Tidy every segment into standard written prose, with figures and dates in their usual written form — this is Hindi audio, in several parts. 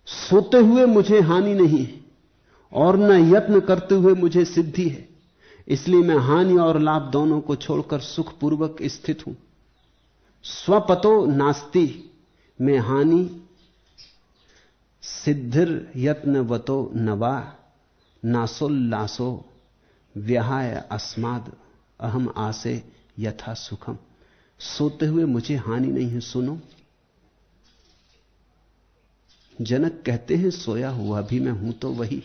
सोते हुए मुझे हानि नहीं है और न यत्न करते हुए मुझे सिद्धि है, इसलिए मैं हानि और लाभ दोनों को छोड़कर सुखपूर्वक स्थित हूं। स्वपतो नास्ति में हानि सिद्धिर यत्नवतो नवा नासोल्लासो व्याहाय अस्माद अहम आसे यथा सुखम। सोते हुए मुझे हानि नहीं है। सुनो, जनक कहते हैं सोया हुआ भी मैं हूं तो वही,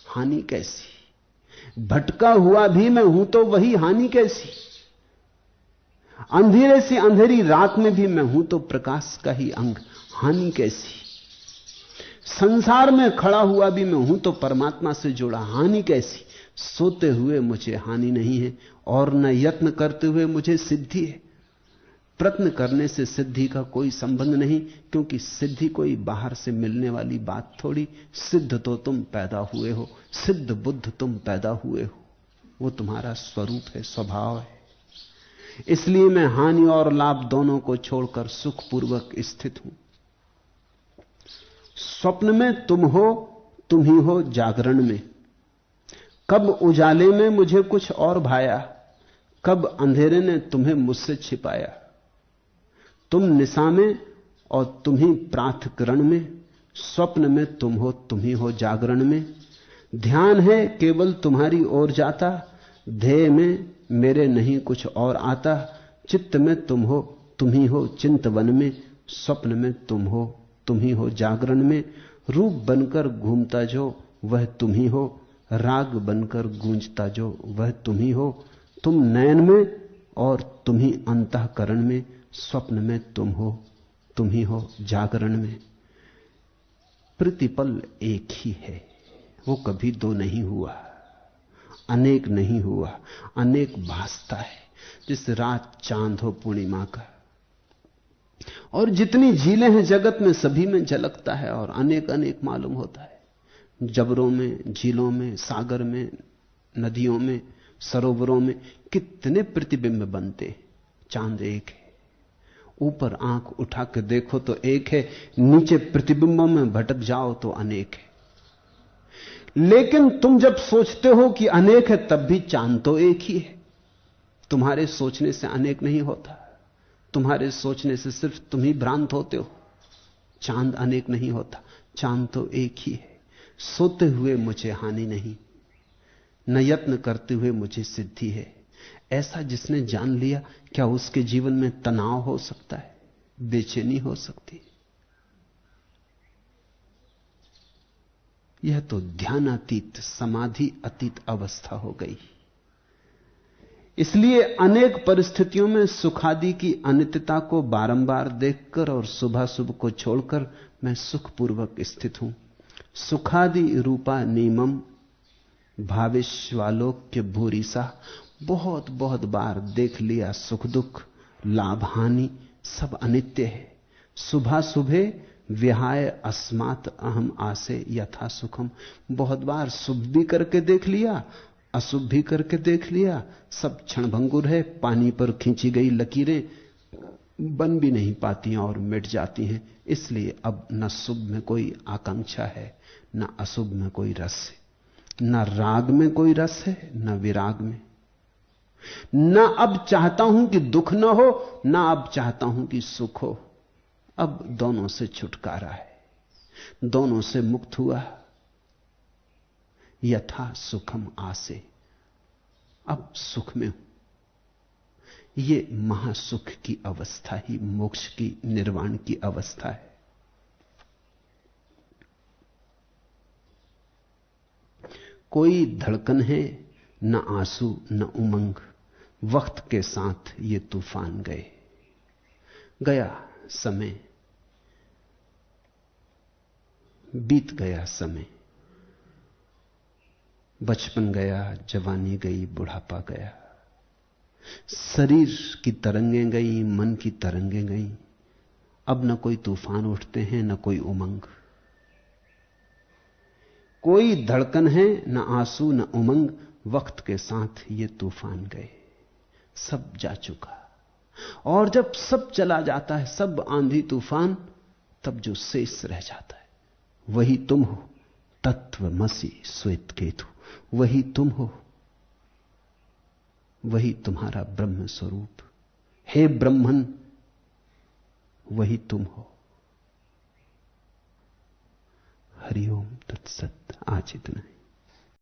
हानि कैसी? भटका हुआ भी मैं हूं तो वही, हानि कैसी? अंधेरे से अंधेरी रात में भी मैं हूं तो प्रकाश का ही अंग, हानि कैसी? संसार में खड़ा हुआ भी मैं हूं तो परमात्मा से जुड़ा, हानि कैसी? सोते हुए मुझे हानि नहीं है और न यत्न करते हुए मुझे सिद्धि है। प्रयत्न करने से सिद्धि का कोई संबंध नहीं, क्योंकि सिद्धि कोई बाहर से मिलने वाली बात थोड़ी। सिद्ध तो तुम पैदा हुए हो, सिद्ध बुद्ध तुम पैदा हुए हो, वो तुम्हारा स्वरूप है, स्वभाव है। इसलिए मैं हानि और लाभ दोनों को छोड़कर सुखपूर्वक स्थित हूं। स्वप्न में तुम हो, तुम ही हो जागरण में। कब उजाले में मुझे कुछ और भाया, कब अंधेरे ने तुम्हें मुझसे छिपाया। तुम निशा में और तुम ही प्रातःकरण में, स्वप्न में तुम हो जागरण में। ध्यान है केवल तुम्हारी ओर जाता, ध्येय में मेरे नहीं कुछ और आता। चित्त में तुम ही हो चिंतवन में, स्वप्न में तुम ही हो जागरण में। रूप बनकर घूमता जो वह तुम ही हो, राग बनकर गूंजता जो वह तुम ही हो। तुम नयन में और तुम ही अंतःकरण में, स्वप्न में तुम ही हो जागरण में। प्रतिपल एक ही है, वो कभी दो नहीं हुआ, अनेक नहीं हुआ। अनेक भासता है, जिस रात चांद हो पूर्णिमा का। और जितनी झीलें हैं जगत में, सभी में झलकता है और अनेक अनेक मालूम होता है। जबरों में, झीलों में, सागर में, नदियों में, सरोवरों में कितने प्रतिबिंब बनते। चांद एक है, ऊपर आंख उठा के देखो तो एक है, नीचे प्रतिबिंबों में भटक जाओ तो अनेक है। लेकिन तुम जब सोचते हो कि अनेक है, तब भी चांद तो एक ही है। तुम्हारे सोचने से अनेक नहीं होता, तुम्हारे सोचने से सिर्फ तुम ही भ्रांत होते हो। चांद अनेक नहीं होता, चांद तो एक ही है। सोते हुए मुझे हानि नहीं, न यत्न करते हुए मुझे सिद्धि है। ऐसा जिसने जान लिया, क्या उसके जीवन में तनाव हो सकता है, बेचैनी हो सकती है? यह तो ध्यानातीत, समाधि अतीत अवस्था हो गई। इसलिए अनेक परिस्थितियों में सुखादि की अनित्यता को बारंबार देखकर और सुबह सुबह को छोड़कर मैं सुखपूर्वक स्थित हूं। सुखादि रूपा नीमम भाविश्वालोक्य भूरिसा। बहुत बहुत बार देख लिया, सुख दुख, लाभ हानि सब अनित्य है। सुबह सुबह विहाय अस्मात् अहम आसे यथा सुखम। बहुत बार शुभ भी करके देख लिया, अशुभ भी करके देख लिया, सब क्षणभंगुर है। पानी पर खींची गई लकीरें बन भी नहीं पाती और मिट जाती हैं। इसलिए अब न शुभ में कोई आकांक्षा है, न अशुभ में कोई रस है, न राग में कोई रस है, न विराग में। न अब चाहता हूं कि दुख न हो, न अब चाहता हूं कि सुख हो। अब दोनों से छुटकारा है, दोनों से मुक्त हुआ। यथा सुखम आसे, अब सुख में हूं। यह महासुख की अवस्था ही मोक्ष की, निर्वाण की अवस्था है। कोई धड़कन है न आंसू न उमंग, वक्त के साथ ये तूफान गए। गया समय, बीत गया समय। बचपन गया, जवानी गई, बुढ़ापा गया। शरीर की तरंगें गई, मन की तरंगें गई। अब न कोई तूफान उठते हैं, न कोई उमंग। कोई धड़कन है न आंसू न उमंग, वक्त के साथ ये तूफान गए। सब जा चुका। और जब सब चला जाता है, सब आंधी तूफान, तब जो शेष रह जाता है वही तुम हो। तत्वमसि श्वेत केतु, वही तुम हो, वही तुम्हारा ब्रह्म स्वरूप। हे ब्रह्मन, वही तुम हो। हरिओम तत्सत। आज इतना ही।